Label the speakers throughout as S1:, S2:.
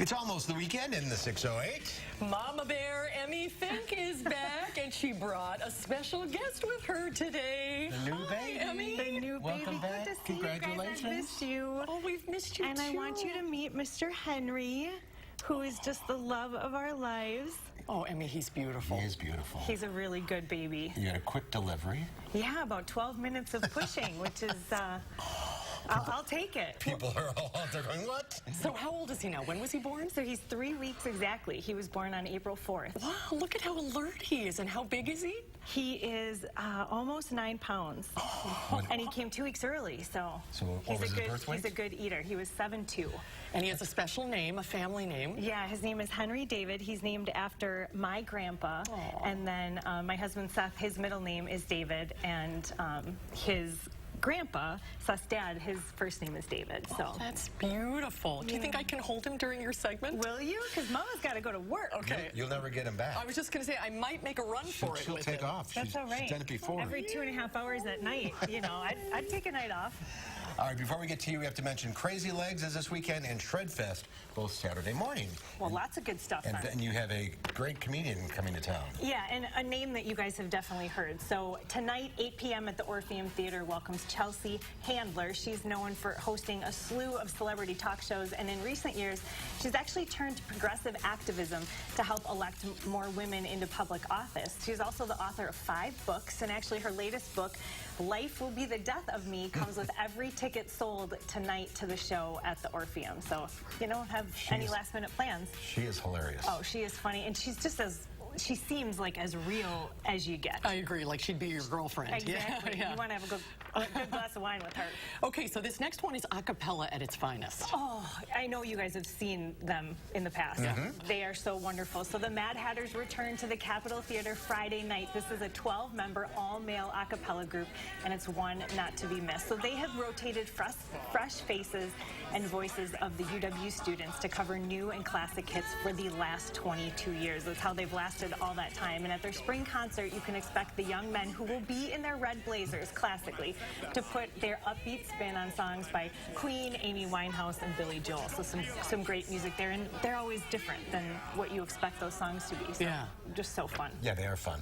S1: It's almost the weekend in the 608.
S2: Mama Bear Emmy Fink is back, and she brought a special guest with her today.
S1: The new baby.
S2: Emmy.
S3: The new
S1: Welcome
S3: baby.
S1: back.
S3: Good to see
S1: Congratulations.
S3: you guys. I've missed you.
S2: Oh, we've missed you
S3: And
S2: too.
S3: I want you to meet Mr. Henry, who is just the love of our lives.
S2: Oh, Emmy, he's beautiful.
S1: He is beautiful.
S3: He's a really good baby.
S1: You had a quick delivery.
S3: Yeah, about 12 minutes of pushing, which is, I'll take it.
S1: People are all out there going, what?
S2: So how old is he now? When was he born?
S3: So he's 3 weeks exactly. He was born on April 4th.
S2: Wow, look at how alert he is. And how big is he?
S3: He is almost 9 pounds. And he came 2 weeks early, so,
S1: what was his birth weight?
S3: he's a good eater. He was 7'2".
S2: And he has a special name, a family name.
S3: Yeah, his name is Henry David. He's named after my grandpa.
S2: Aww.
S3: And then my husband Seth, his middle name is David, and his grandpa, Seth's dad, his first name is David. So
S2: That's beautiful. Do you think I can hold him during your segment?
S3: will you? Because Mama's got to go to work.
S2: Okay.
S1: You'll never get him back.
S2: I was just going to say, I might make a run for it
S1: She'll
S2: with
S1: take
S2: him.
S1: off.
S3: That's all right.
S1: She's done it before.
S3: Every 2.5 hours at night, you know, I'd take a night off.
S1: All right, before we get to you, we have to mention Crazy Legs is this weekend and Shredfest both Saturday morning.
S3: Well, lots of good stuff.
S1: And
S3: then.
S1: then you have a great comedian coming to town.
S3: Yeah, and a name that you guys have definitely heard. So tonight, 8 p.m. at the Orpheum Theater welcomes Chelsea Handler. She's known for hosting a slew of celebrity talk shows, and in recent years, she's actually turned to progressive activism to help elect more women into public office. She's also the author of 5 books, and actually her latest book, Life Will Be the Death of Me, comes with every ticket sold tonight to the show at the Orpheum. So if you don't have any last-minute plans.
S1: She is hilarious.
S3: Oh, she is funny, and she's just she seems like as real as you get.
S2: I agree, like she'd be your girlfriend.
S3: Exactly.
S2: Yeah.
S3: You want to have a good glass of wine with her.
S2: Okay, so this next one is a cappella at its finest.
S3: Oh, I know you guys have seen them in the past. They are so wonderful. So the Mad Hatters return to the Capitol Theater Friday night. This is a 12-member all-male a cappella group, and it's one not to be missed. So they have rotated fresh faces and voices of the UW students to cover new and classic hits for the last 22 years. That's how they've lasted all that time. And at their spring concert, you can expect the young men who will be in their red blazers, classically, to put their upbeat spin on songs by Queen, Amy Winehouse, and Billy Joel. So some great music there, and they're always different than what you expect those songs to be. So
S2: Yeah.
S3: just so fun.
S1: Yeah, they are fun.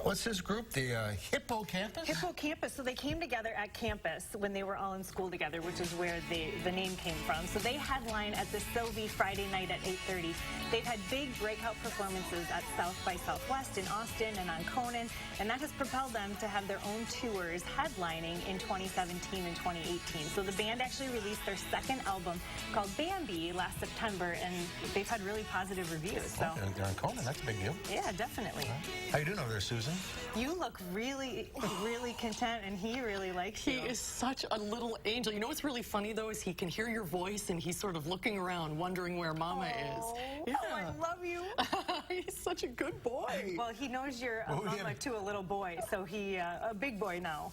S1: What's this group? The Hippocampus?
S3: Hippocampus. So they came together at campus when they were all in school together, which is where the name came from. So they headline at the Sylvie Friday night at 8:30. They've had big breakout performances at South by Southwest in Austin and on Conan, and that has propelled them to have their own tours headlining in 2017 and 2018. So the band actually released their second album called Bambi last September, and they've had really positive reviews. So
S1: They're on Conan. That's a big deal.
S3: yeah, definitely.
S1: How you doing over there, Susan?
S3: You look really, really content, and he really likes you.
S2: He is such a little angel. You know what's really funny, though, is he can hear your voice, and he's sort of looking around, wondering where Mama is. Yeah.
S3: Oh, I love you.
S2: He's such a good boy.
S3: Well, he knows you're a mama to a little boy, so he a big boy now.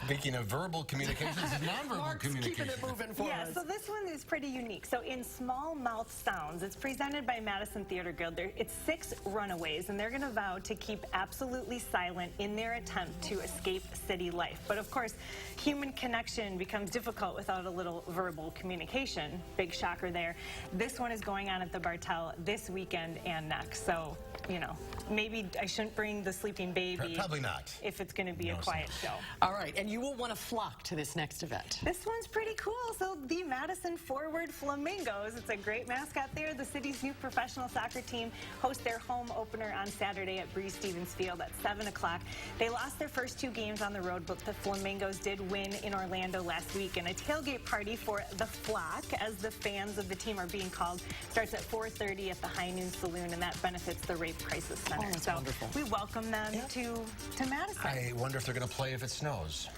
S1: Speaking of verbal communications, nonverbal
S2: Mark's
S1: communication.
S2: keeping it moving for
S3: Yeah,
S2: us.
S3: so this one is pretty unique. So in Small Mouth Sounds, it's presented by Madison Theater Guild. It's 6 runaways, and they're going to vow to keep absolutely silent in their attempt to escape city life. But of course, human connection becomes difficult without a little verbal communication. Big shocker there. This one is going on at the Bartell this weekend and next. So, you know, maybe I shouldn't bring the sleeping baby.
S1: Probably not.
S3: If it's going to be a quiet show.
S2: All right, and you will want to flock to this next event.
S3: This one's pretty cool. So the Madison Forward Flamingos, it's a great mascot there. The city's new professional soccer team hosts their home opener on Saturday at Breese Stevens Field at 7 o'clock. They lost their first 2 games on the road, but the Flamingos did win in Orlando last week. And a tailgate party for the Flock, as the fans of the team are being called, starts at 4:30 at the High Noon Saloon, and that benefits the Rape Crisis Center.
S2: Oh, that's
S3: so
S2: wonderful.
S3: we welcome them to Madison.
S1: I wonder if they're going to play if it snows.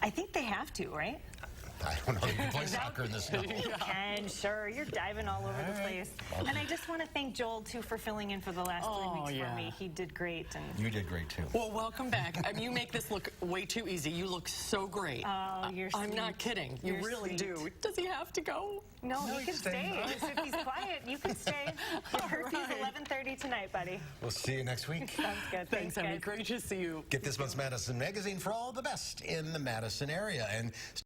S3: I think they have to, right?
S1: I don't know. You can play soccer in the snow.
S3: You can, sure. You're diving all over the place. And I just want to thank Joel, too, for filling in for the last 3 weeks for me. He did great. And
S1: You did great, too.
S2: Well, welcome back. I mean, you make this look way too easy. You look so great.
S3: Oh, you're
S2: I'm
S3: sweet.
S2: not kidding. You
S3: You're
S2: really
S3: sweet.
S2: do. Does he have to go?
S3: No,
S1: No,
S3: he
S1: you
S3: can
S1: stay.
S3: stay. If he's quiet, you can stay. Curfew's 11:30 tonight, buddy.
S1: We'll see you next week.
S3: Sounds good.
S2: Thanks, Emmy.
S3: guys.
S2: Great to see you.
S1: Get this month's Madison Magazine for all the best in the Madison area. And